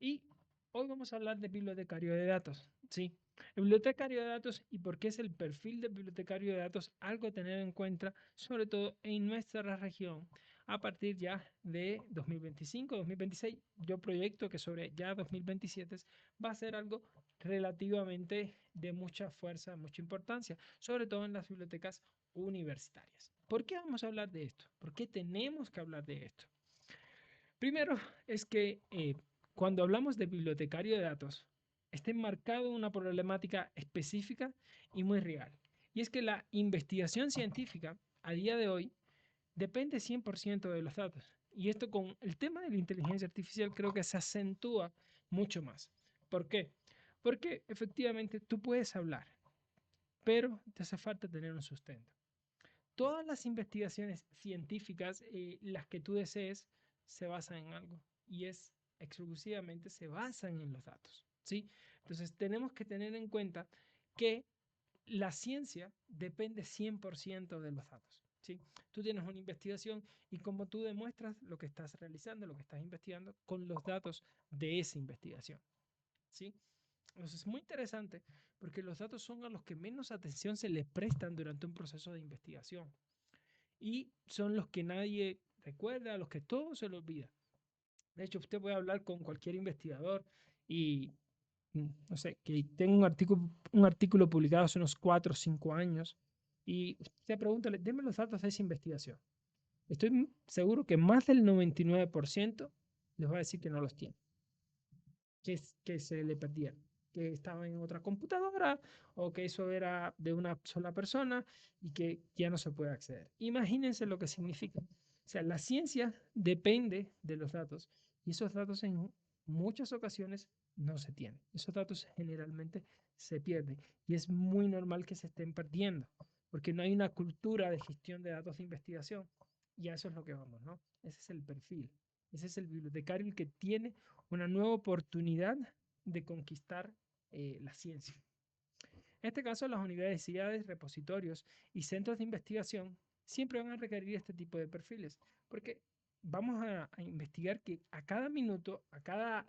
Y hoy vamos a hablar de bibliotecario de datos. Sí, el bibliotecario de datos y por qué es el perfil del bibliotecario de datos algo a tener en cuenta, sobre todo en nuestra región. A partir ya de 2025, 2026, yo proyecto que sobre ya 2027 va a ser algo relativamente de mucha fuerza, mucha importancia, sobre todo en las bibliotecas universitarias. ¿Por qué vamos a hablar de esto? ¿Por qué tenemos que hablar de esto? Primero es que cuando hablamos de bibliotecario de datos, está enmarcado una problemática específica y muy real. Y es que la investigación científica a día de hoy depende 100% de los datos. Y esto con el tema de la inteligencia artificial creo que se acentúa mucho más. ¿Por qué? Porque efectivamente tú puedes hablar, pero te hace falta tener un sustento. Todas las investigaciones científicas, las que tú desees, se basan en algo y es exclusivamente se basan en los datos, ¿sí? Entonces tenemos que tener en cuenta que la ciencia depende 100% de los datos, ¿sí? Tú tienes una investigación y como tú demuestras lo que estás realizando, lo que estás investigando con los datos de esa investigación, ¿sí? Entonces es muy interesante porque los datos son a los que menos atención se les prestan durante un proceso de investigación y son los que nadie recuerda, a los que todo se le olvida. De hecho, usted puede hablar con cualquier investigador y, no sé, que tenga un artículo publicado hace unos 4 o 5 años y usted pregúntale, deme los datos de esa investigación. Estoy seguro que más del 99% les va a decir que no los tiene, que se le perdieron, que estaba en otra computadora o que eso era de una sola persona y que ya no se puede acceder. Imagínense lo que significa. O sea, la ciencia depende de los datos y esos datos en muchas ocasiones no se tienen. Esos datos generalmente se pierden y es muy normal que se estén perdiendo porque no hay una cultura de gestión de datos de investigación y a eso es lo que vamos, ¿no? Ese es el perfil. Ese es el bibliotecario el que tiene una nueva oportunidad de conquistar la ciencia. En este caso, las universidades, repositorios y centros de investigación siempre van a requerir este tipo de perfiles, porque vamos a investigar que a cada minuto, a cada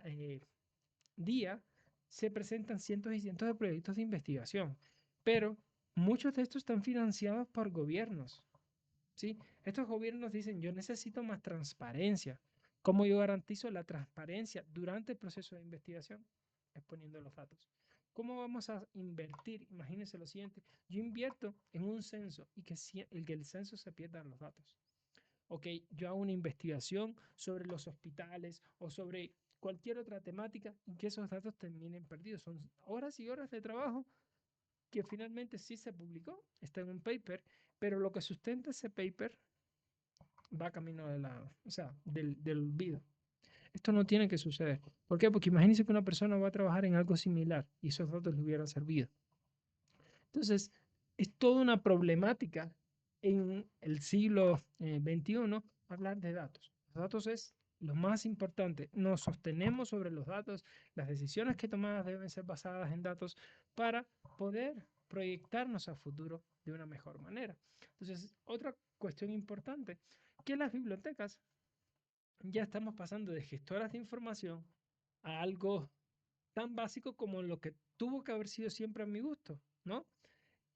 día, se presentan cientos y cientos de proyectos de investigación, pero muchos de estos están financiados por gobiernos. ¿Sí? Estos gobiernos dicen, yo necesito más transparencia. ¿Cómo yo garantizo la transparencia durante el proceso de investigación? Exponiendo los datos. ¿Cómo vamos a invertir? Imagínense lo siguiente, yo invierto en un censo y que el censo se pierdan los datos. Ok, yo hago una investigación sobre los hospitales o sobre cualquier otra temática y que esos datos terminen perdidos. Son horas y horas de trabajo que finalmente sí se publicó, está en un paper, pero lo que sustenta ese paper va camino de o sea, del olvido. Esto no tiene que suceder. ¿Por qué? Porque imagínense que una persona va a trabajar en algo similar y esos datos le hubieran servido. Entonces, es toda una problemática en el siglo XXI hablar de datos. Los datos es lo más importante. Nos sostenemos sobre los datos. Las decisiones que tomamos deben ser basadas en datos para poder proyectarnos a futuro de una mejor manera. Entonces, otra cuestión importante, que las bibliotecas ya estamos pasando de gestoras de información a algo tan básico como lo que tuvo que haber sido siempre a mi gusto, ¿no?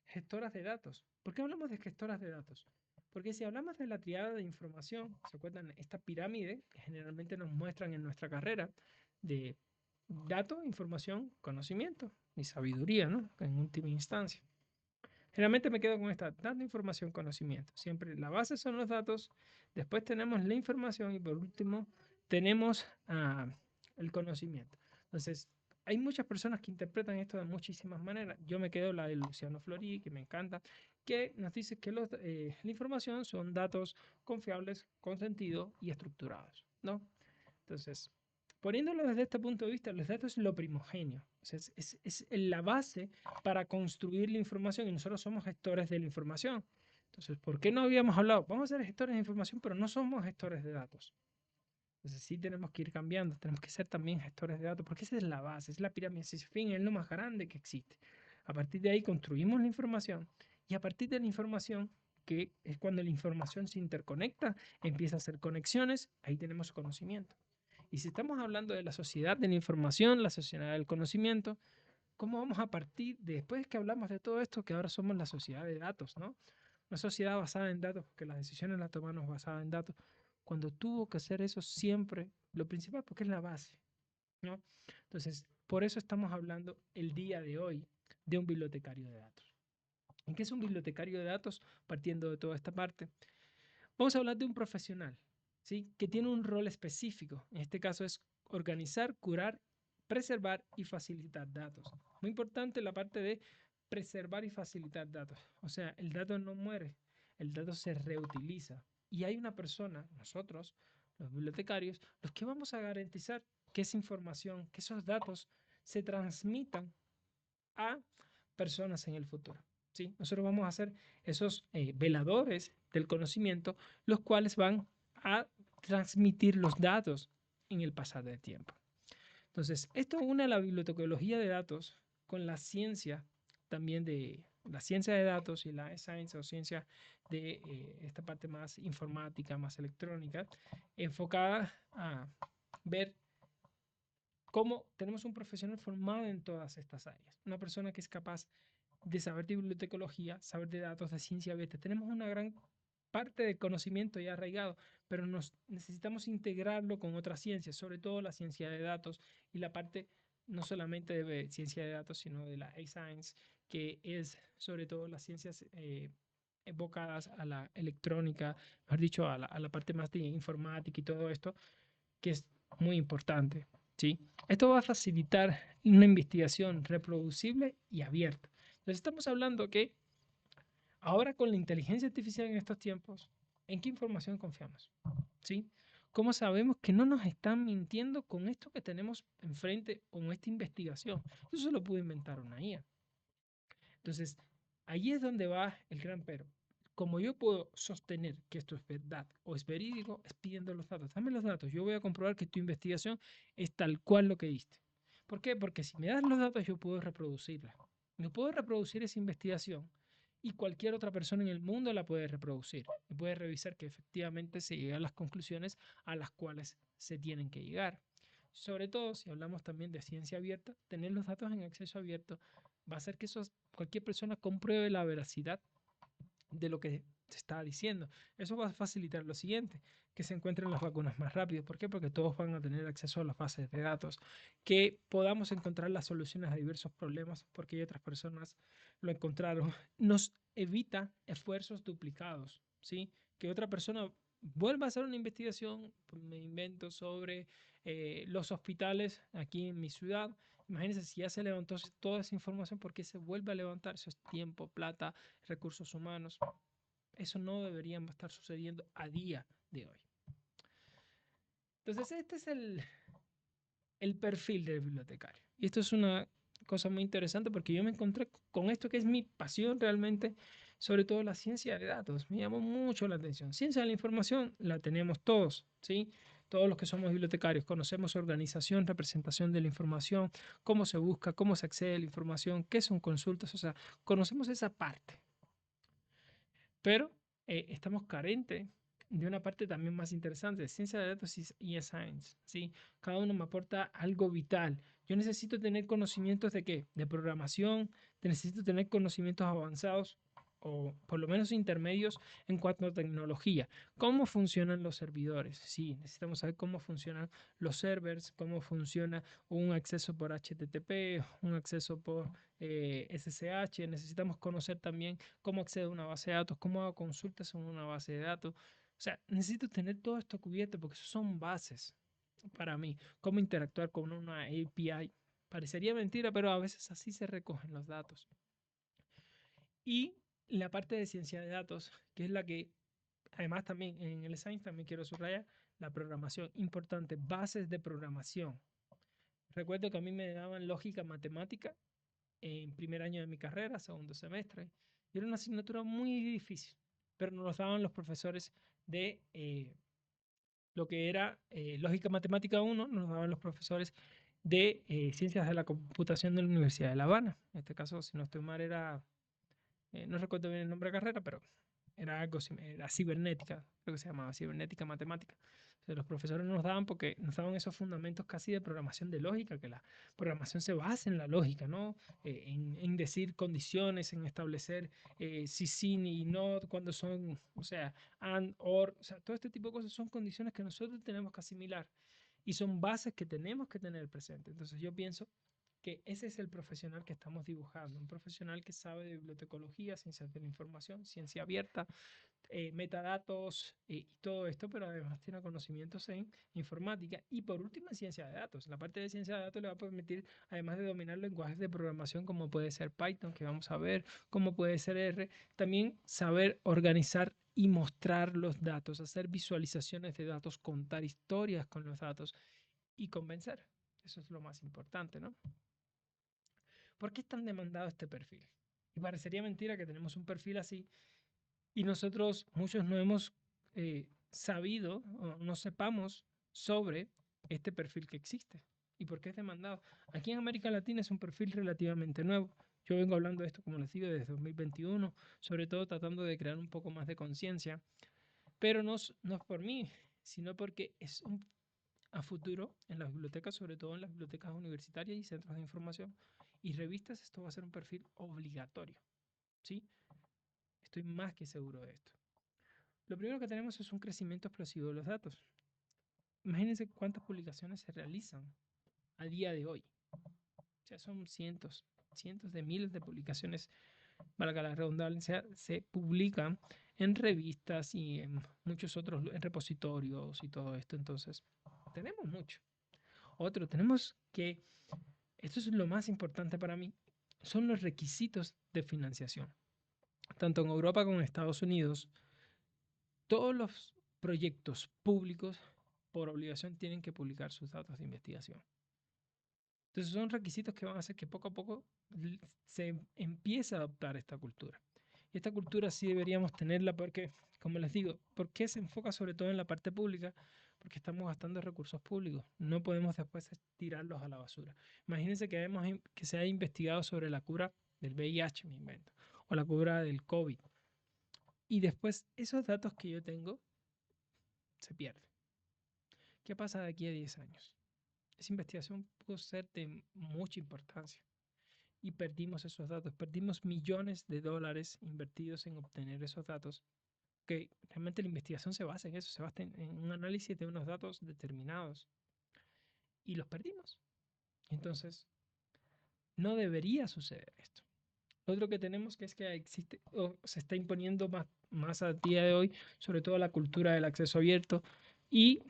Gestoras de datos. ¿Por qué hablamos de gestoras de datos? Porque si hablamos de la triada de información, ¿se acuerdan? Esta pirámide que generalmente nos muestran en nuestra carrera de datos, información, conocimiento y sabiduría, ¿no? En última instancia. Generalmente me quedo con esta, dando información, conocimiento. Siempre la base son los datos, después tenemos la información y por último tenemos el conocimiento. Entonces, hay muchas personas que interpretan esto de muchísimas maneras. Yo me quedo la de Luciano Flori, que me encanta, que nos dice que la información son datos confiables, con sentido y estructurados, ¿no? Entonces, poniéndolo desde este punto de vista, los datos es lo primogenio. O sea, es la base para construir la información y nosotros somos gestores de la información. Entonces, ¿por qué no habíamos hablado? Vamos a ser gestores de información, pero no somos gestores de datos. Entonces, sí tenemos que ir cambiando, tenemos que ser también gestores de datos, porque esa es la base, es la pirámide, ese fin es lo más grande que existe. A partir de ahí construimos la información y a partir de la información, que es cuando la información se interconecta, empieza a hacer conexiones, ahí tenemos conocimiento. Y si estamos hablando de la sociedad de la información, la sociedad del conocimiento, ¿cómo vamos a partir, después que hablamos de todo esto, que ahora somos la sociedad de datos, ¿no? Una sociedad basada en datos, porque las decisiones las tomamos basadas en datos, cuando tuvo que hacer eso siempre, lo principal, porque es la base, ¿no? Entonces, por eso estamos hablando el día de hoy de un bibliotecario de datos. ¿En qué es un bibliotecario de datos? Partiendo de toda esta parte, vamos a hablar de un profesional, ¿sí? Que tiene un rol específico. En este caso es organizar, curar, preservar y facilitar datos. Muy importante la parte de preservar y facilitar datos. O sea, el dato no muere, el dato se reutiliza. Y hay una persona, nosotros, los bibliotecarios, los que vamos a garantizar que esa información, que esos datos se transmitan a personas en el futuro. ¿Sí? Nosotros vamos a ser esos veladores del conocimiento, los cuales van a transmitir los datos en el pasar del tiempo. Entonces, esto une la bibliotecología de datos con la ciencia también de la ciencia de datos y la science o ciencia de esta parte más informática, más electrónica, enfocada a ver cómo tenemos un profesional formado en todas estas áreas. Una persona que es capaz de saber de bibliotecología, saber de datos, de ciencia abierta. Tenemos una gran parte de conocimiento ya arraigado, pero necesitamos integrarlo con otras ciencias, sobre todo la ciencia de datos y la parte no solamente de ciencia de datos, sino de la A-Science, que es sobre todo las ciencias evocadas a la electrónica, mejor dicho, a la parte más de informática y todo esto, que es muy importante. ¿Sí? Esto va a facilitar una investigación reproducible y abierta. Entonces estamos hablando que ahora con la inteligencia artificial en estos tiempos, ¿en qué información confiamos? ¿Sí? ¿Cómo sabemos que no nos están mintiendo con esto que tenemos enfrente, con esta investigación? Eso se lo pudo inventar una IA. Entonces, ahí es donde va el gran pero. Como yo puedo sostener que esto es verdad o es verídico, es pidiendo los datos. Dame los datos. Yo voy a comprobar que tu investigación es tal cual lo que diste. ¿Por qué? Porque si me das los datos, yo puedo reproducirla. Yo puedo reproducir esa investigación y cualquier otra persona en el mundo la puede reproducir y puede revisar que efectivamente se llegan a las conclusiones a las cuales se tienen que llegar. Sobre todo si hablamos también de ciencia abierta, tener los datos en acceso abierto va a hacer que cualquier persona compruebe la veracidad de lo que se está diciendo. Eso va a facilitar lo siguiente, que se encuentren las vacunas más rápido. ¿Por qué? Porque todos van a tener acceso a las bases de datos, que podamos encontrar las soluciones a diversos problemas porque hay otras personas lo encontraron. Nos evita esfuerzos duplicados, ¿sí? Que otra persona vuelva a hacer una investigación, me invento, sobre los hospitales aquí en mi ciudad. Imagínense si ya se levantó toda esa información, ¿por qué se vuelve a levantar? Eso es tiempo, plata, recursos humanos. Eso no debería estar sucediendo a día de hoy. Entonces, este es el perfil del bibliotecario. Y esto es una cosa muy interesante porque yo me encontré con esto que es mi pasión realmente, sobre todo la ciencia de datos. Me llamó mucho la atención. Ciencia de la información la tenemos todos, ¿sí? Todos los que somos bibliotecarios conocemos organización, representación de la información, cómo se busca, cómo se accede a la información, qué son consultas, o sea, conocemos esa parte. Pero estamos carentes de una parte también más interesante, de ciencia de datos y science, ¿sí? Cada uno me aporta algo vital. Yo necesito tener conocimientos de qué? De programación, necesito tener conocimientos avanzados o por lo menos intermedios en cuanto a tecnología. ¿Cómo funcionan los servidores? Sí, necesitamos saber cómo funcionan los servers, cómo funciona un acceso por HTTP, un acceso por SSH. Necesitamos conocer también cómo accedo a una base de datos, cómo hago consultas en una base de datos. O sea, necesito tener todo esto cubierto porque eso son bases para mí. Cómo interactuar con una API. Parecería mentira, pero a veces así se recogen los datos. Y la parte de ciencia de datos, que es la que, además también en el Science también quiero subrayar, la programación. Importante, bases de programación. Recuerdo que a mí me daban lógica matemática en primer año de mi carrera, segundo semestre. Y era una asignatura muy difícil, pero nos lo daban los profesores de lo que era lógica matemática 1, nos daban los profesores de ciencias de la computación de la Universidad de La Habana. En este caso, si no estoy mal, era, no recuerdo bien el nombre de carrera, pero era algo, era cibernética, creo que se llamaba cibernética matemática. Los profesores nos daban porque nos daban esos fundamentos casi de programación de lógica, que la programación se basa en la lógica, ¿no? En decir condiciones, en establecer si sí ni no, cuando son, o sea, and, or, o sea, todo este tipo de cosas son condiciones que nosotros tenemos que asimilar y son bases que tenemos que tener presente. Entonces yo pienso que ese es el profesional que estamos dibujando, un profesional que sabe de bibliotecología, ciencias de la información, ciencia abierta, metadatos y todo esto, pero además tiene conocimientos en informática y por último en ciencia de datos. La parte de ciencia de datos le va a permitir, además de dominar lenguajes de programación como puede ser Python, que vamos a ver, como puede ser R, también saber organizar y mostrar los datos, hacer visualizaciones de datos, contar historias con los datos y convencer. Eso es lo más importante, ¿no? ¿Por qué es tan demandado este perfil? Y parecería mentira que tenemos un perfil así y nosotros, muchos no hemos sabido o no sepamos sobre este perfil que existe y por qué es demandado. Aquí en América Latina es un perfil relativamente nuevo. Yo vengo hablando de esto, como les digo, desde 2021, sobre todo tratando de crear un poco más de conciencia, pero no es por mí, sino porque es a futuro en las bibliotecas, sobre todo en las bibliotecas universitarias y centros de información y revistas, esto va a ser un perfil obligatorio, ¿sí? Estoy más que seguro de esto. Lo primero que tenemos es un crecimiento explosivo de los datos. Imagínense cuántas publicaciones se realizan a día de hoy. O sea, son cientos de miles de publicaciones, valga la redundancia, se publican en revistas y en muchos otros, en repositorios y todo esto. Entonces, tenemos mucho. Otro, tenemos que, esto es lo más importante para mí, son los requisitos de financiación. Tanto en Europa como en Estados Unidos, todos los proyectos públicos por obligación tienen que publicar sus datos de investigación. Entonces son requisitos que van a hacer que poco a poco se empiece a adoptar esta cultura. Y esta cultura sí deberíamos tenerla porque, como les digo, ¿por qué se enfoca sobre todo en la parte pública? Porque estamos gastando recursos públicos. No podemos después tirarlos a la basura. Imagínense que se haya investigado sobre la cura del VIH, me invento, o la cura del COVID. Y después esos datos que yo tengo se pierden. ¿Qué pasa de aquí a 10 años? Esa investigación pudo ser de mucha importancia y perdimos esos datos, perdimos millones de dólares invertidos en obtener esos datos, que realmente la investigación se basa en eso, se basa en un análisis de unos datos determinados y los perdimos. Entonces, no debería suceder esto. Otro que tenemos que es que existe o se está imponiendo más a día de hoy, sobre todo la cultura del acceso abierto y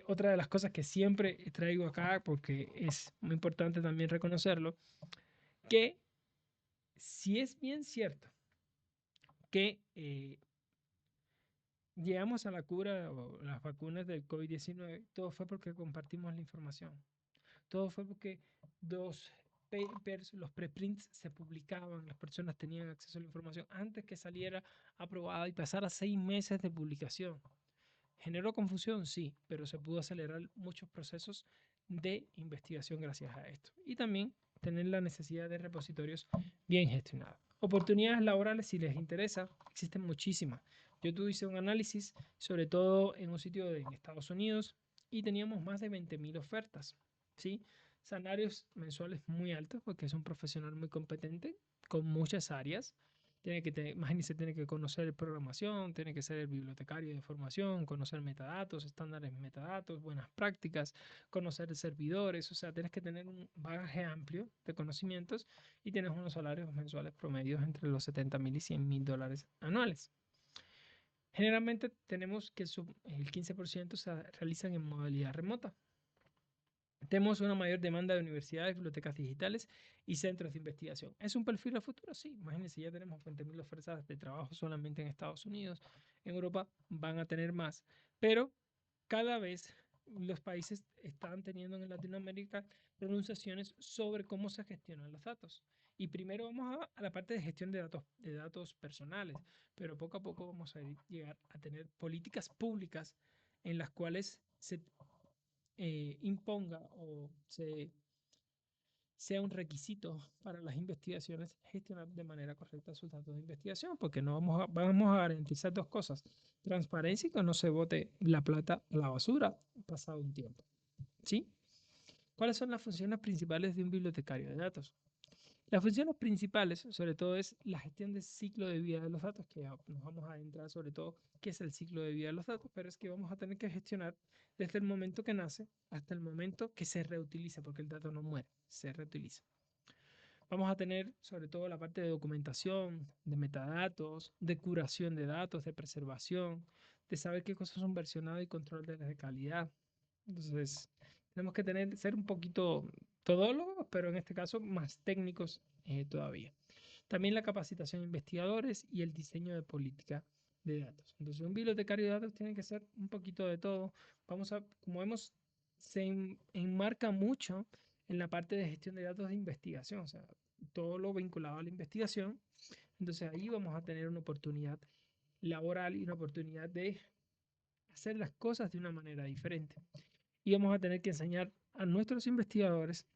otra de las cosas que siempre traigo acá, porque es muy importante también reconocerlo, que si es bien cierto que llegamos a la cura o las vacunas del COVID-19, todo fue porque compartimos la información. Todo fue porque los papers, los preprints se publicaban, las personas tenían acceso a la información antes que saliera aprobada y pasara 6 meses de publicación. ¿Generó confusión? Sí, pero se pudo acelerar muchos procesos de investigación gracias a esto. Y también tener la necesidad de repositorios bien gestionados. Oportunidades laborales, si les interesa, existen muchísimas. Yo hice un análisis, sobre todo en un sitio en Estados Unidos, y teníamos más de 20.000 ofertas, ¿sí? Salarios mensuales muy altos, porque es un profesional muy competente, con muchas áreas. Imagínense, tiene que conocer programación, tiene que ser el bibliotecario de información, conocer metadatos, estándares de metadatos, buenas prácticas, conocer servidores, o sea, tienes que tener un bagaje amplio de conocimientos y tienes unos salarios mensuales promedios entre los 70.000 y 100.000 dólares anuales. Generalmente tenemos que el 15% se realizan en modalidad remota. Tenemos una mayor demanda de universidades, bibliotecas digitales y centros de investigación. ¿Es un perfil a futuro? Sí. Imagínense, ya tenemos 20.000 ofertas de trabajo solamente en Estados Unidos. En Europa van a tener más. Pero cada vez los países están teniendo en Latinoamérica pronunciaciones sobre cómo se gestionan los datos. Y primero vamos a la parte de gestión de datos personales, pero poco a poco vamos a llegar a tener políticas públicas en las cuales se imponga o sea un requisito para las investigaciones gestionar de manera correcta sus datos de investigación, porque no vamos a garantizar dos cosas. Transparencia y que no se bote la plata a la basura pasado un tiempo. ¿Sí? ¿Cuáles son las funciones principales de un bibliotecario de datos? Las funciones principales, sobre todo, es la gestión del ciclo de vida de los datos, que nos vamos a adentrar sobre todo qué es el ciclo de vida de los datos, pero es que vamos a tener que gestionar desde el momento que nace hasta el momento que se reutiliza, porque el dato no muere, se reutiliza. Vamos a tener sobre todo la parte de documentación, de metadatos, de curación de datos, de preservación, de saber qué cosas son versionadas y control de calidad. Entonces, tenemos que ser un poquito todólogos, pero en este caso más técnicos todavía. También la capacitación de investigadores y el diseño de política de datos. Entonces, un bibliotecario de datos tiene que ser un poquito de todo. Como vemos, se enmarca mucho en la parte de gestión de datos de investigación, o sea, todo lo vinculado a la investigación. Entonces, ahí vamos a tener una oportunidad laboral y una oportunidad de hacer las cosas de una manera diferente. Y vamos a tener que enseñar a nuestros investigadores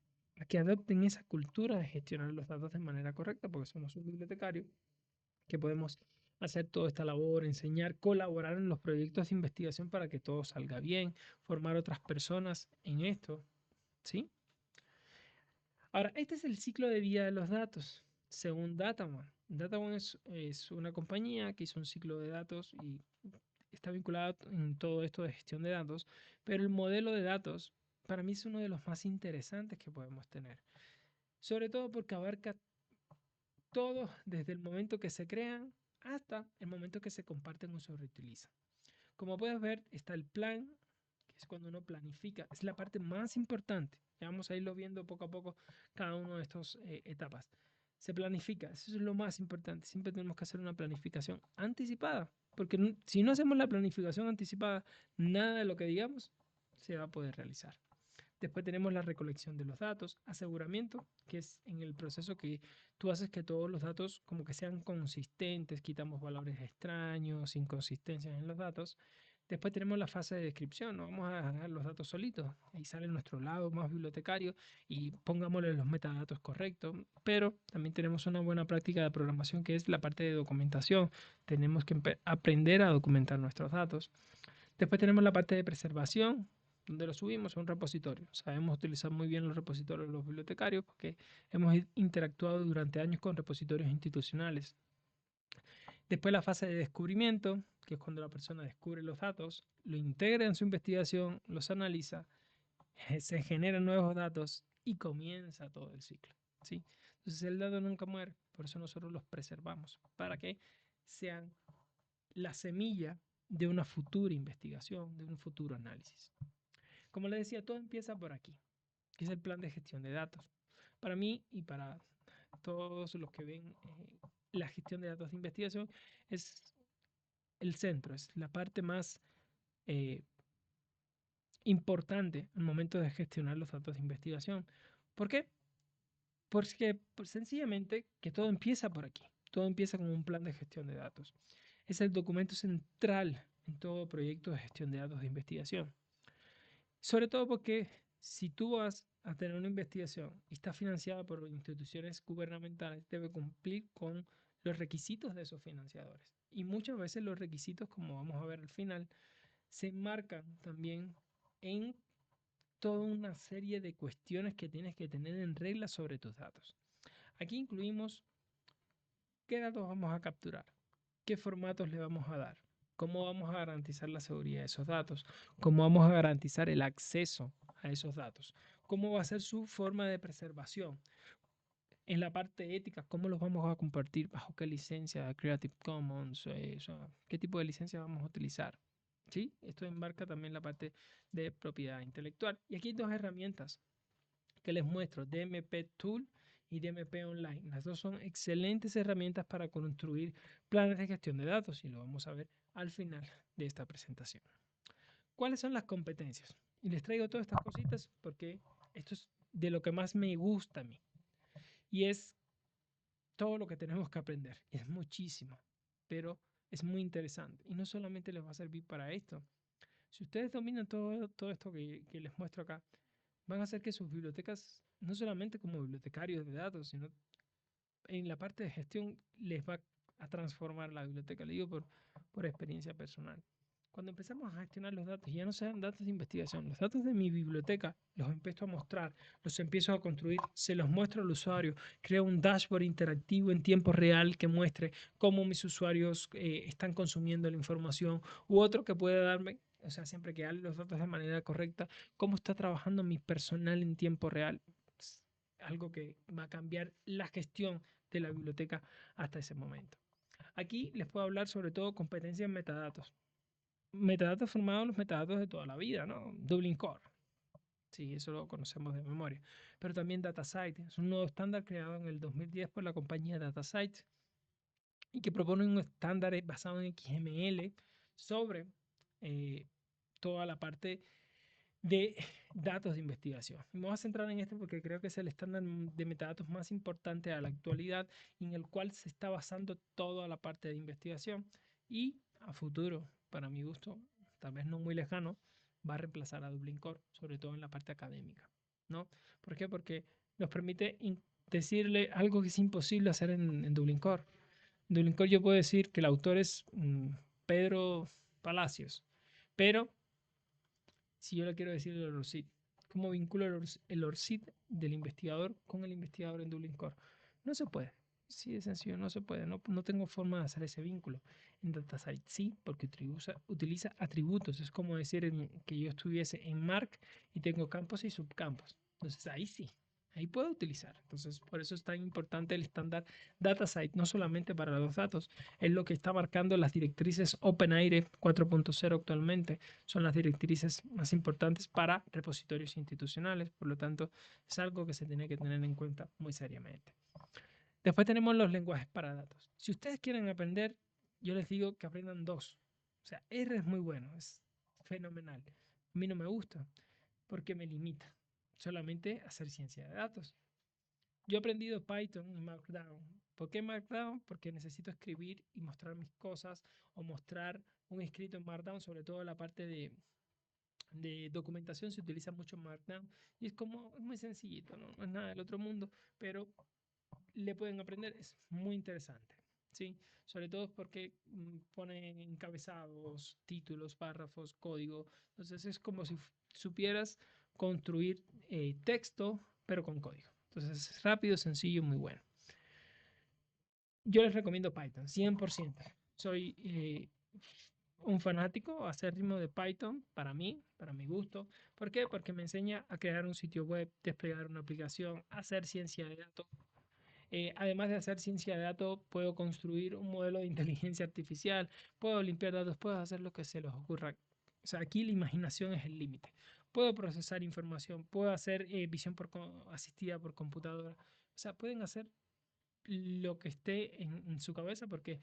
a que adopten esa cultura de gestionar los datos de manera correcta, porque somos un bibliotecario que podemos hacer toda esta labor, enseñar, colaborar en los proyectos de investigación para que todo salga bien, formar otras personas en esto, ¿sí? Ahora, este es el ciclo de vida de los datos, según DataOne. DataOne es una compañía que hizo un ciclo de datos y está vinculada en todo esto de gestión de datos, pero el modelo de datos para mí es uno de los más interesantes que podemos tener, sobre todo porque abarca todo desde el momento que se crean hasta el momento que se comparten o se reutilizan. Como puedes ver, está el plan, que es cuando uno planifica, es la parte más importante. Ya vamos a irlo viendo poco a poco cada una de estas etapas. Se planifica, eso es lo más importante. Siempre tenemos que hacer una planificación anticipada, porque si no hacemos la planificación anticipada, nada de lo que digamos se va a poder realizar. Después tenemos la recolección de los datos, aseguramiento, que es en el proceso que tú haces que todos los datos como que sean consistentes, quitamos valores extraños, inconsistencias en los datos. Después tenemos la fase de descripción, no vamos a dejar los datos solitos, ahí sale nuestro lado más bibliotecario y pongámosle los metadatos correctos, pero también tenemos una buena práctica de programación que es la parte de documentación, tenemos que aprender a documentar nuestros datos. Después tenemos la parte de preservación, donde lo subimos a un repositorio. Sabemos utilizar muy bien los repositorios de los bibliotecarios porque hemos interactuado durante años con repositorios institucionales. Después la fase de descubrimiento, que es cuando la persona descubre los datos, lo integra en su investigación, los analiza, se generan nuevos datos y comienza todo el ciclo. ¿Sí? Entonces el dato nunca muere, por eso nosotros los preservamos, para que sean la semilla de una futura investigación, de un futuro análisis. Como les decía, todo empieza por aquí, que es el plan de gestión de datos. Para mí y para todos los que ven la gestión de datos de investigación, es el centro, es la parte más eh, importante al momento de gestionar los datos de investigación. ¿Por qué? Porque pues, sencillamente que todo empieza por aquí. Todo empieza con un plan de gestión de datos. Es el documento central en todo proyecto de gestión de datos de investigación. Sobre todo porque si tú vas a tener una investigación y está financiada por instituciones gubernamentales, debe cumplir con los requisitos de esos financiadores. Y muchas veces los requisitos, como vamos a ver al final, se enmarcan también en toda una serie de cuestiones que tienes que tener en regla sobre tus datos. Aquí incluimos qué datos vamos a capturar, qué formatos le vamos a dar, cómo vamos a garantizar la seguridad de esos datos, cómo vamos a garantizar el acceso a esos datos, cómo va a ser su forma de preservación. En la parte ética, cómo los vamos a compartir, bajo qué licencia, Creative Commons, qué tipo de licencia vamos a utilizar. ¿Sí? Esto embarca también la parte de propiedad intelectual. Y aquí hay dos herramientas que les muestro, DMP Tool y DMP Online. Las dos son excelentes herramientas para construir planes de gestión de datos y lo vamos a ver al final de esta presentación. ¿Cuáles son las competencias? Y les traigo todas estas cositas porque esto es de lo que más me gusta a mí. Y es todo lo que tenemos que aprender. Es muchísimo, pero es muy interesante. Y no solamente les va a servir para esto. Si ustedes dominan todo esto que les muestro acá, van a hacer que sus bibliotecas, no solamente como bibliotecarios de datos, sino en la parte de gestión, les va a transformar la biblioteca. Le digo por experiencia personal. Cuando empezamos a gestionar los datos, ya no sean datos de investigación, los datos de mi biblioteca los empiezo a mostrar, los empiezo a construir, se los muestro al usuario, creo un dashboard interactivo en tiempo real que muestre cómo mis usuarios están consumiendo la información, u otro que pueda darme, o sea, siempre que darle los datos de manera correcta, cómo está trabajando mi personal en tiempo real. Es algo que va a cambiar la gestión de la biblioteca hasta ese momento. Aquí les puedo hablar sobre todo competencias en metadatos. Metadatos formados los metadatos de toda la vida, ¿no? Dublin Core. Sí, eso lo conocemos de memoria. Pero también DataSite. Es un nuevo estándar creado en el 2010 por la compañía DataSite y que propone un estándar basado en XML sobre eh, toda la parte de datos de investigación. Me voy a centrar en este porque creo que es el estándar de metadatos más importante a la actualidad y en el cual se está basando toda la parte de investigación y a futuro, para mi gusto, tal vez no muy lejano, va a reemplazar a Dublin Core, sobre todo en la parte académica, ¿no? ¿Por qué? Porque nos permite decirle algo que es imposible hacer en Dublin Core. En Dublin Core yo puedo decir que el autor es Pedro Palacios, pero si yo le quiero decir el ORCID, ¿cómo vinculo el ORCID del investigador con el investigador en Dublin Core? No se puede. Sí, de sencillo, no se puede. No tengo forma de hacer ese vínculo. En DataSite sí, porque utiliza atributos. Es como decir que yo estuviese en Mark y tengo campos y subcampos. Entonces ahí sí, ahí puedo utilizar. Entonces por eso es tan importante el estándar DataSite, no solamente para los datos, es lo que está marcando las directrices OpenAIRE 4.0 actualmente. Son las directrices más importantes para repositorios institucionales, por lo tanto es algo que se tiene que tener en cuenta muy seriamente. Después tenemos los lenguajes para datos. Si ustedes quieren aprender, yo les digo que aprendan dos. O sea, R es muy bueno, es fenomenal. A mí no me gusta porque me limita solamente a hacer ciencia de datos. Yo he aprendido Python y Markdown. ¿Por qué Markdown? Porque necesito escribir y mostrar mis cosas o mostrar un escrito en Markdown, sobre todo la parte de documentación se utiliza mucho Markdown y es muy sencillito, ¿no? No es nada del otro mundo, pero le pueden aprender, es muy interesante, ¿sí? Sobre todo porque ponen encabezados, títulos, párrafos, código, entonces es como si supieras construir texto, pero con código. Entonces es rápido, sencillo, muy bueno. Yo les recomiendo Python, 100%. Soy un fanático acérrimo de Python para mí, para mi gusto. ¿Por qué? Porque me enseña a crear un sitio web, desplegar una aplicación, hacer ciencia de datos. Además de hacer ciencia de datos, puedo construir un modelo de inteligencia artificial, puedo limpiar datos, puedo hacer lo que se les ocurra. O sea, aquí la imaginación es el límite. Puedo procesar información, puedo hacer visión asistida por computadora. O sea, pueden hacer lo que esté en su cabeza porque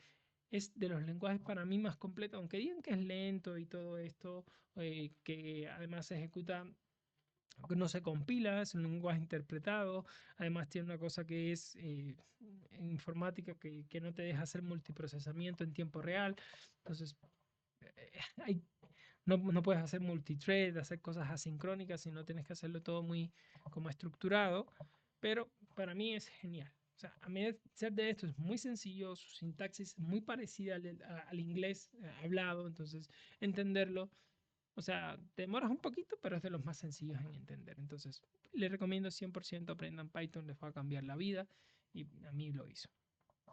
es de los lenguajes para mí más completos, aunque digan que es lento y todo esto, que además se ejecuta, no se compila, es un lenguaje interpretado, además tiene una cosa que es en informática que no te deja hacer multiprocesamiento en tiempo real, entonces hay, no puedes hacer multithread, hacer cosas asincrónicas, sino tienes que hacerlo todo muy como estructurado, pero para mí es genial. O sea, a mí ser de esto es muy sencillo, su sintaxis es muy parecida al inglés hablado, entonces entenderlo, o sea, te demoras un poquito, pero es de los más sencillos en entender. Entonces, les recomiendo 100% aprendan Python, les va a cambiar la vida y a mí lo hizo.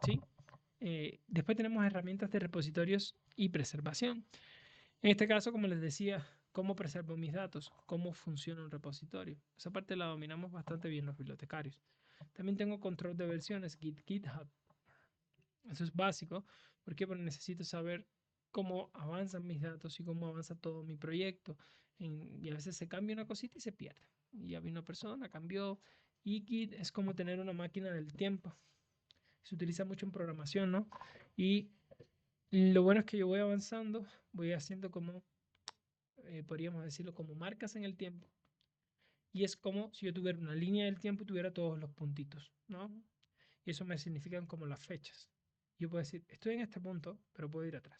¿Sí? Después tenemos herramientas de repositorios y preservación. En este caso, como les decía, cómo preservo mis datos, cómo funciona un repositorio. Esa parte la dominamos bastante bien los bibliotecarios. También tengo control de versiones, GitHub. Eso es básico. ¿Por qué? Porque necesito saber cómo avanzan mis datos y cómo avanza todo mi proyecto. Y a veces se cambia una cosita y se pierde. Y ya vino una persona, cambió. Y Git es como tener una máquina del tiempo. Se utiliza mucho en programación, ¿no? Y lo bueno es que yo voy avanzando, voy haciendo como podríamos decirlo, como marcas en el tiempo. Y es como si yo tuviera una línea del tiempo y tuviera todos los puntitos, ¿no? Y eso me significan como las fechas. Yo puedo decir, estoy en este punto, pero puedo ir atrás.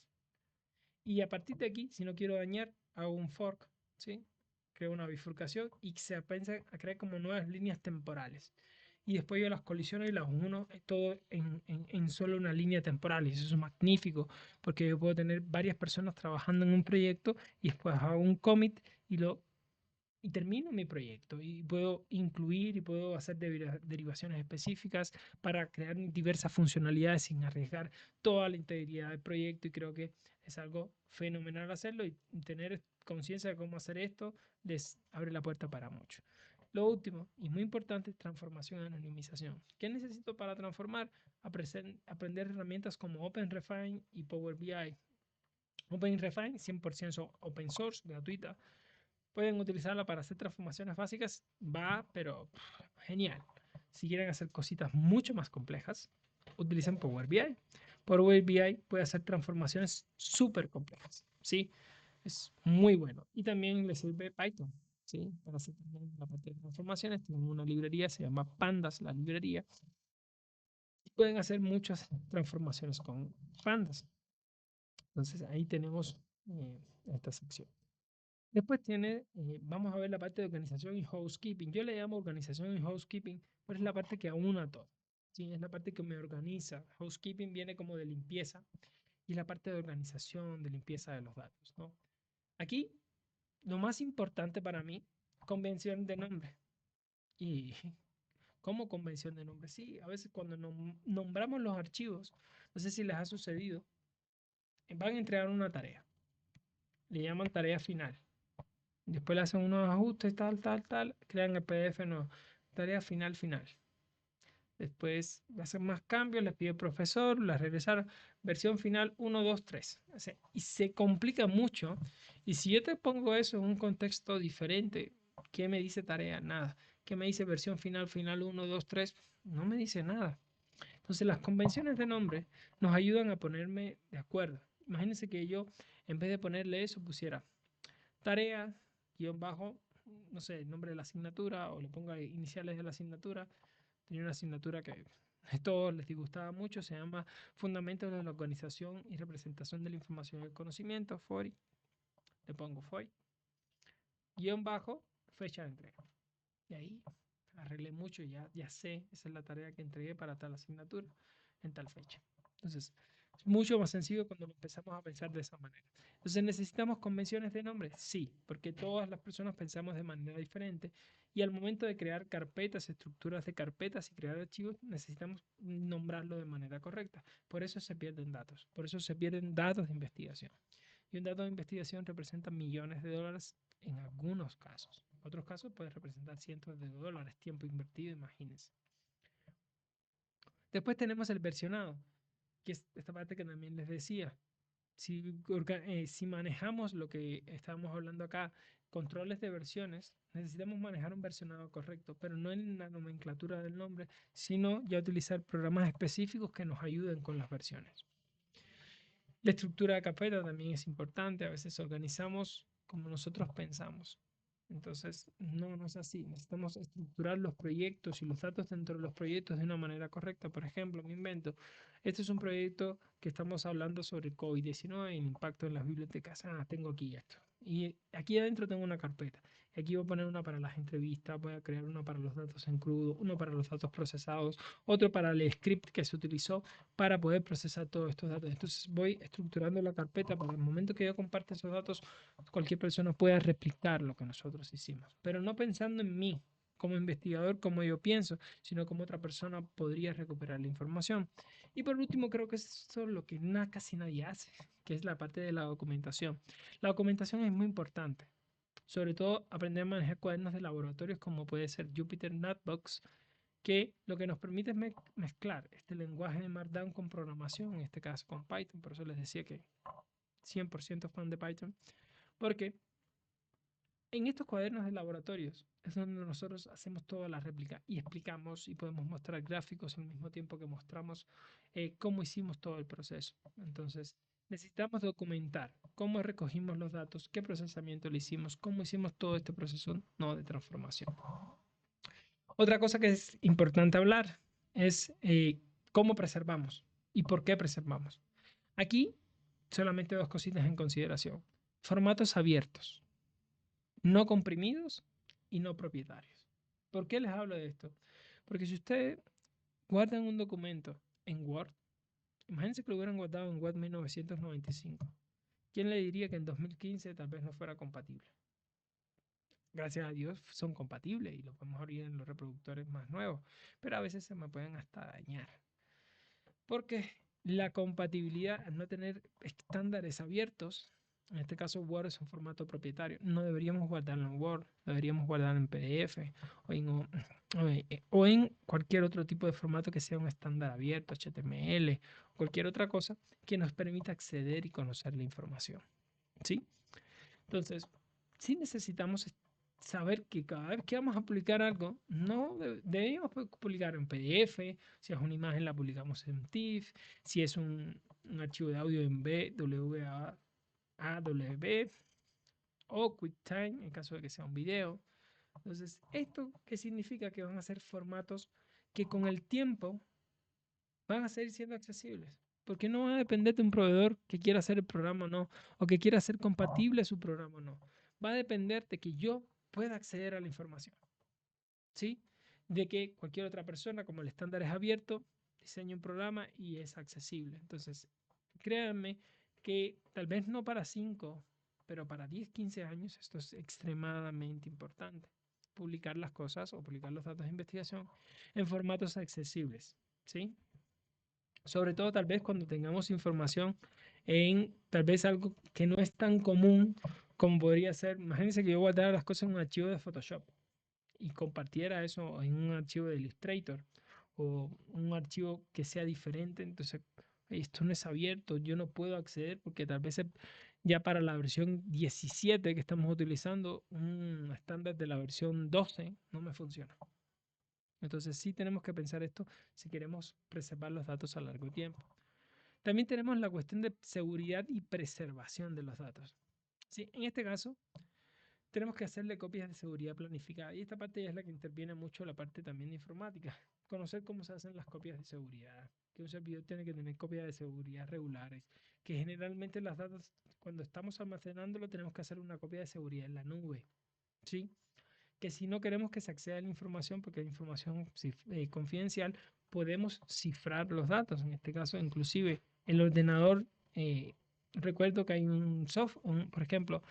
Y a partir de aquí, si no quiero dañar, hago un fork, ¿sí? Creo una bifurcación y se piensa a crear como nuevas líneas temporales. y después yo las colisiono y las uno todo en solo una línea temporal. Y eso es magnífico, porque yo puedo tener varias personas trabajando en un proyecto y después hago un commit y termino mi proyecto y puedo incluir y puedo hacer derivaciones específicas para crear diversas funcionalidades sin arriesgar toda la integridad del proyecto, y creo que es algo fenomenal hacerlo, y tener conciencia de cómo hacer esto les abre la puerta para mucho. Lo último y muy importante es transformación y anonimización. ¿Qué necesito para transformar? Aprender herramientas como OpenRefine y Power BI. OpenRefine 100% open source, gratuita. Pueden utilizarla para hacer transformaciones básicas, va, pero genial. Si quieren hacer cositas mucho más complejas, utilicen Power BI. Power BI puede hacer transformaciones súper complejas, ¿sí? Es muy bueno. Y también les sirve Python, ¿sí? Para hacer también la parte de transformaciones. Tienen una librería, se llama Pandas, la librería. Y pueden hacer muchas transformaciones con Pandas. Entonces ahí tenemos esta sección. Después vamos a ver la parte de organización y housekeeping. Yo le llamo organización y housekeeping, pero es la parte que aúna todo. ¿Sí? Es la parte que me organiza. Housekeeping viene como de limpieza y la parte de organización, de limpieza de los datos, ¿no? Aquí, lo más importante para mí, convención de nombre. ¿Y cómo convención de nombre? Sí, a veces cuando nombramos los archivos, no sé si les ha sucedido, van a entregar una tarea. Le llaman tarea final. Después le hacen unos ajustes, tal, crean el PDF nuevo. Tarea final. Después hacen más cambios, les pide el profesor, la regresaron. Versión final 1, 2, 3. O sea, y se complica mucho. Y si yo te pongo eso en un contexto diferente, ¿qué me dice tarea? Nada. ¿Qué me dice versión final 1, 2, 3? No me dice nada. Entonces las convenciones de nombre nos ayudan a ponerme de acuerdo. Imagínense que yo, en vez de ponerle eso, pusiera tarea, guión bajo, no sé, el nombre de la asignatura, o le ponga iniciales de la asignatura. Tenía una asignatura que a todos les disgustaba mucho, se llama Fundamentos de la Organización y Representación de la Información y el Conocimiento, FORI. Le pongo FOI, guión bajo, fecha de entrega. Y ahí arreglé mucho, ya sé, esa es la tarea que entregué para tal asignatura en tal fecha. Entonces, es mucho más sencillo cuando lo empezamos a pensar de esa manera. Entonces, ¿necesitamos convenciones de nombre? Sí, porque todas las personas pensamos de manera diferente, y al momento de crear carpetas, estructuras de carpetas y crear archivos, necesitamos nombrarlo de manera correcta. Por eso se pierden datos, por eso se pierden datos de investigación. Y un dato de investigación representa millones de dólares en algunos casos. En otros casos puede representar cientos de dólares, tiempo invertido, imagínense. Después tenemos el versionado, que es esta parte que también les decía. Si manejamos lo que estábamos hablando acá, controles de versiones, necesitamos manejar un versionado correcto, pero no en la nomenclatura del nombre, sino ya utilizar programas específicos que nos ayuden con las versiones. La estructura de carpeta también es importante. A veces organizamos como nosotros pensamos. Entonces, no es así. Necesitamos estructurar los proyectos y los datos dentro de los proyectos de una manera correcta. Por ejemplo, me invento, este es un proyecto que estamos hablando sobre COVID-19 y el impacto en las bibliotecas. Tengo aquí esto. Y aquí adentro tengo una carpeta. Aquí voy a poner una para las entrevistas, voy a crear una para los datos en crudo, uno para los datos procesados, otro para el script que se utilizó para poder procesar todos estos datos. Entonces voy estructurando la carpeta para el momento que yo comparte esos datos, cualquier persona pueda replicar lo que nosotros hicimos, pero no pensando en mí como investigador, como yo pienso, sino como otra persona podría recuperar la información. Y por último, creo que eso es lo que casi nadie hace, que es la parte de la documentación. La documentación es muy importante, sobre todo aprender a manejar cuadernos de laboratorios como puede ser Jupyter Notebooks, que lo que nos permite es mezclar este lenguaje de Markdown con programación, en este caso con Python. Por eso les decía que 100% fan de Python, porque en estos cuadernos de laboratorios es donde nosotros hacemos toda la réplica y explicamos y podemos mostrar gráficos al mismo tiempo que mostramos cómo hicimos todo el proceso. Entonces, necesitamos documentar cómo recogimos los datos, qué procesamiento le hicimos, cómo hicimos todo este proceso no de transformación. Otra cosa que es importante hablar es cómo preservamos y por qué preservamos. Aquí solamente dos cositas en consideración. Formatos abiertos, no comprimidos y no propietarios. ¿Por qué les hablo de esto? Porque si ustedes guardan un documento en Word, imagínense que lo hubieran guardado en Word 1995. ¿Quién le diría que en 2015 tal vez no fuera compatible? Gracias a Dios son compatibles y lo podemos abrir en los reproductores más nuevos, pero a veces se me pueden hasta dañar. Porque la compatibilidad, al no tener estándares abiertos, en este caso Word es un formato propietario, no deberíamos guardarlo en Word, deberíamos guardarlo en PDF o en cualquier otro tipo de formato que sea un estándar abierto, HTML, cualquier otra cosa que nos permita acceder y conocer la información. ¿Sí? Entonces, sí necesitamos saber que cada vez que vamos a publicar algo, no debemos publicar en PDF, si es una imagen la publicamos en TIFF, si es un archivo de audio en WAV o QuickTime, en caso de que sea un video. Entonces, ¿esto qué significa? Que van a ser formatos que con el tiempo van a seguir siendo accesibles. Porque no va a depender de un proveedor que quiera hacer el programa o no, o que quiera hacer compatible su programa o no. Va a depender de que yo pueda acceder a la información. ¿Sí? De que cualquier otra persona, como el estándar es abierto, diseñe un programa y es accesible. Entonces, créanme que tal vez no para 5, pero para 10, 15 años esto es extremadamente importante. Publicar las cosas o publicar los datos de investigación en formatos accesibles. ¿Sí? Sobre todo tal vez cuando tengamos información en tal vez algo que no es tan común como podría ser, imagínense que yo guardara las cosas en un archivo de Photoshop y compartiera eso en un archivo de Illustrator o un archivo que sea diferente, entonces esto no es abierto, yo no puedo acceder porque tal vez ya para la versión 17 que estamos utilizando, un estándar de la versión 12 no me funciona. Entonces sí tenemos que pensar esto si queremos preservar los datos a largo tiempo. También tenemos la cuestión de seguridad y preservación de los datos. Sí, en este caso, tenemos que hacerle copias de seguridad planificada. Y esta parte ya es la que interviene mucho la parte también de informática. Conocer cómo se hacen las copias de seguridad. Que un servidor tiene que tener copias de seguridad regulares. Que generalmente las datos, cuando estamos almacenándolo, tenemos que hacer una copia de seguridad en la nube. ¿Sí? Que si no queremos que se acceda a la información, porque es información confidencial, podemos cifrar los datos. En este caso, inclusive el ordenador, recuerdo que hay un software, por ejemplo,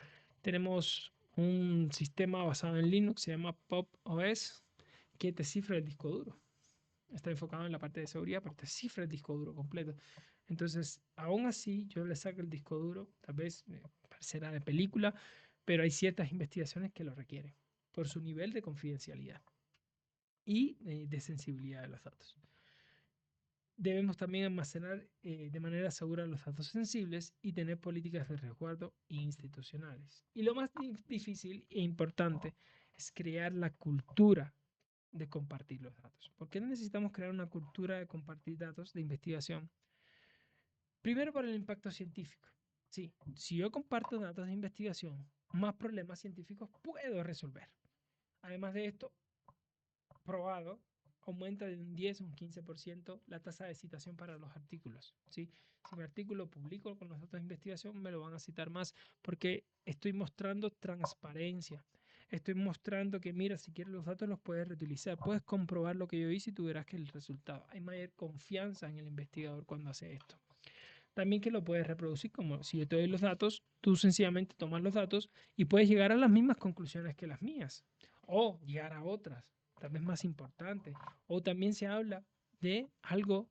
tenemos un sistema basado en Linux, se llama Pop OS, que te cifra el disco duro. Está enfocado en la parte de seguridad, pero te cifra el disco duro completo. Entonces, aún así, yo le saco el disco duro, tal vez parecerá de película, pero hay ciertas investigaciones que lo requieren por su nivel de confidencialidad y de sensibilidad de los datos. Debemos también almacenar de manera segura los datos sensibles y tener políticas de resguardo institucionales. Y lo más difícil e importante es crear la cultura de compartir los datos. ¿Por qué necesitamos crear una cultura de compartir datos de investigación? Primero, por el impacto científico. Sí, si yo comparto datos de investigación, más problemas científicos puedo resolver. Además de esto, probado, aumenta de un 10 a un 15% la tasa de citación para los artículos. ¿Sí? Si mi artículo publico con los datos de investigación, me lo van a citar más porque estoy mostrando transparencia. Estoy mostrando que, mira, si quieres los datos los puedes reutilizar. Puedes comprobar lo que yo hice y tú verás que el resultado. Hay mayor confianza en el investigador cuando hace esto. También que lo puedes reproducir, como si yo te doy los datos, tú sencillamente tomas los datos y puedes llegar a las mismas conclusiones que las mías. O llegar a otras, tal vez más importantes. O también se habla de algo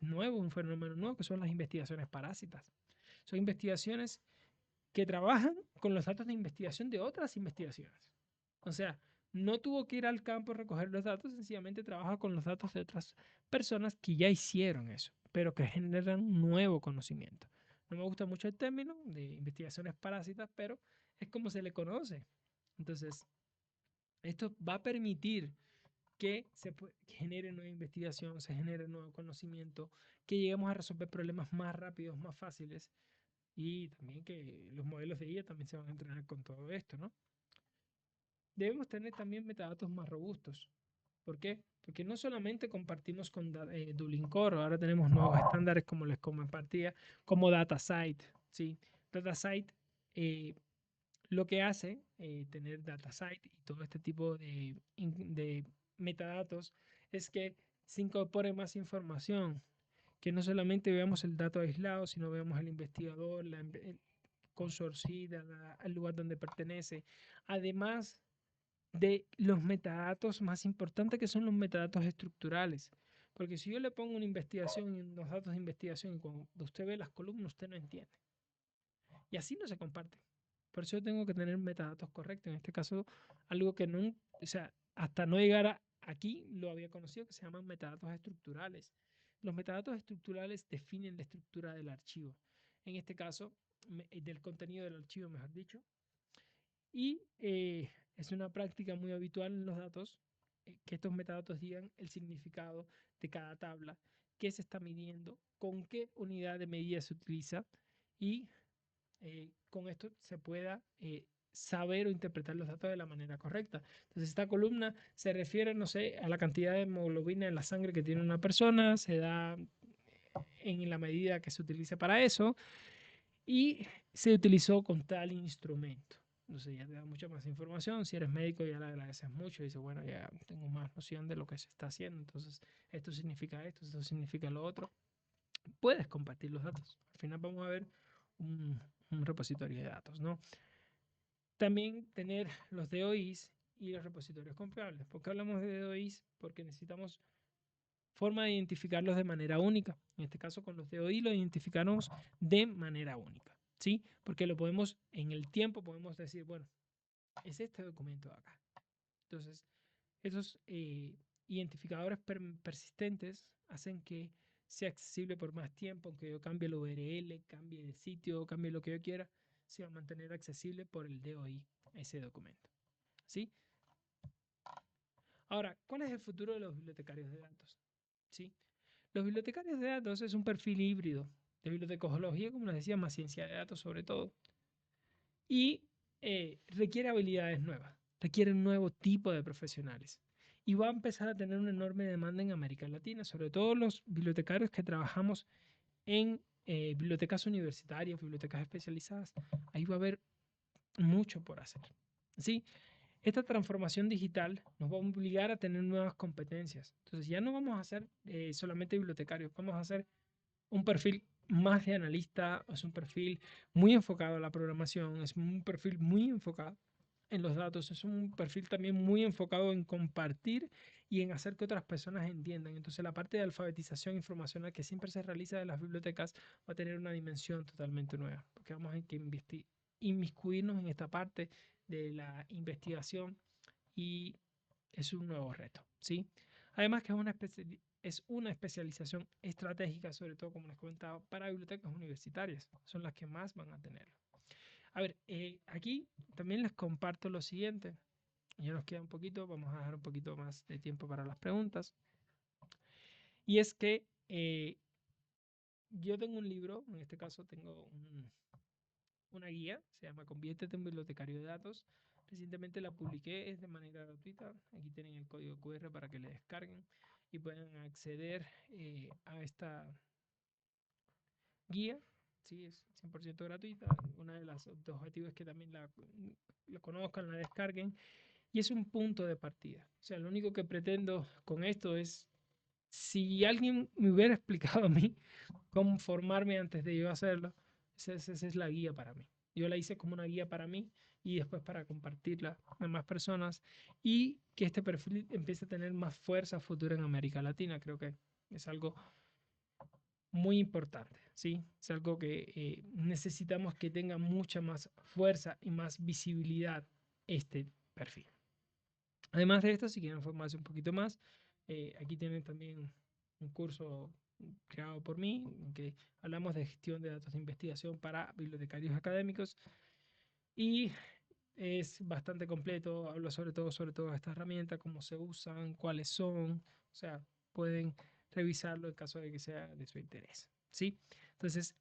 nuevo, un fenómeno nuevo, que son las investigaciones parásitas. Son investigaciones que trabajan con los datos de investigación de otras investigaciones. O sea, no tuvo que ir al campo a recoger los datos, sencillamente trabaja con los datos de otras personas que ya hicieron eso, pero que generan nuevo conocimiento. No me gusta mucho el término de investigaciones parásitas, pero es como se le conoce. Entonces, esto va a permitir que que genere nueva investigación, se genere nuevo conocimiento, que lleguemos a resolver problemas más rápidos, más fáciles y también que los modelos de IA también se van a entrenar con todo esto, ¿no? Debemos tener también metadatos más robustos. ¿Por qué? Porque no solamente compartimos con Dublin Core, ahora tenemos nuevos estándares como les compartía, como DataSite. ¿Sí? DataSite lo que hace tener DataSite y todo este tipo de metadatos es que se incorpore más información, que no solamente veamos el dato aislado, sino veamos al investigador, consorcida, al lugar donde pertenece, además de los metadatos más importantes, que son los metadatos estructurales. Porque si yo le pongo una investigación y unos datos de investigación y cuando usted ve las columnas, usted no entiende. Y así no se comparte. Por eso yo tengo que tener metadatos correctos. En este caso, algo que no, o sea, hasta no llegar aquí, lo había conocido, que se llaman metadatos estructurales. Los metadatos estructurales definen la estructura del archivo. En este caso, del contenido del archivo, mejor dicho. Y es una práctica muy habitual en los datos que estos metadatos digan el significado de cada tabla, qué se está midiendo, con qué unidad de medida se utiliza y con esto se pueda saber o interpretar los datos de la manera correcta. Entonces, esta columna se refiere, no sé, a la cantidad de hemoglobina en la sangre que tiene una persona, se da en la medida que se utilice para eso y se utilizó con tal instrumento. Entonces ya te da mucha más información. Si eres médico ya le agradeces mucho. Dices, bueno, ya tengo más noción de lo que se está haciendo. Entonces esto significa esto significa lo otro. Puedes compartir los datos. Al final vamos a ver un repositorio de datos, ¿no? También tener los DOIs y los repositorios confiables. ¿Por qué hablamos de DOIs? Porque necesitamos forma de identificarlos de manera única. En este caso, con los DOI lo identificamos de manera única, ¿sí? Porque lo podemos, en el tiempo podemos decir, bueno, es este documento de acá. Entonces, esos identificadores persistentes hacen que sea accesible por más tiempo, aunque yo cambie el URL, cambie de sitio, cambie lo que yo quiera, se va a mantener accesible por el DOI ese documento, ¿sí? Ahora, ¿cuál es el futuro de los bibliotecarios de datos? ¿Sí? Los bibliotecarios de datos es un perfil híbrido de bibliotecología, como les decía, más ciencia de datos sobre todo, y requiere habilidades nuevas, requiere un nuevo tipo de profesionales. Y va a empezar a tener una enorme demanda en América Latina, sobre todo los bibliotecarios que trabajamos en bibliotecas universitarias, bibliotecas especializadas. Ahí va a haber mucho por hacer. ¿Sí? Esta transformación digital nos va a obligar a tener nuevas competencias. Entonces ya no vamos a ser solamente bibliotecarios, vamos a hacer un perfil más de analista, es un perfil muy enfocado a la programación, es un perfil muy enfocado en los datos, es un perfil también muy enfocado en compartir y en hacer que otras personas entiendan. Entonces la parte de alfabetización informacional que siempre se realiza de las bibliotecas va a tener una dimensión totalmente nueva, porque vamos a que inmiscuirnos en esta parte de la investigación y es un nuevo reto, ¿sí? Además que es una especialización estratégica, sobre todo, como les comentaba, para bibliotecas universitarias. Son las que más van a tenerlo. A ver, aquí también les comparto lo siguiente. Ya nos queda un poquito, vamos a dejar un poquito más de tiempo para las preguntas. Y es que yo tengo un libro, en este caso tengo una guía, se llama Conviértete en bibliotecario de datos. Recientemente la publiqué, es de manera gratuita. Aquí tienen el código QR para que le descarguen y puedan acceder a esta guía. Sí, es 100% gratuita. Uno de los objetivos es que también la conozcan, la descarguen. Y es un punto de partida. O sea, lo único que pretendo con esto es, si alguien me hubiera explicado a mí cómo formarme antes de yo hacerlo, esa es la guía para mí. Yo la hice como una guía para mí y después para compartirla a más personas y que este perfil empiece a tener más fuerza futura en América Latina. Creo que es algo muy importante, ¿sí? Es algo que necesitamos que tenga mucha más fuerza y más visibilidad este perfil. Además de esto, si quieren formarse un poquito más, aquí tienen también un curso creado por mí, en que hablamos de gestión de datos de investigación para bibliotecarios académicos y es bastante completo, habla sobre todo de esta herramienta, cómo se usan, cuáles son, o sea, pueden revisarlo en caso de que sea de su interés, ¿sí? Entonces,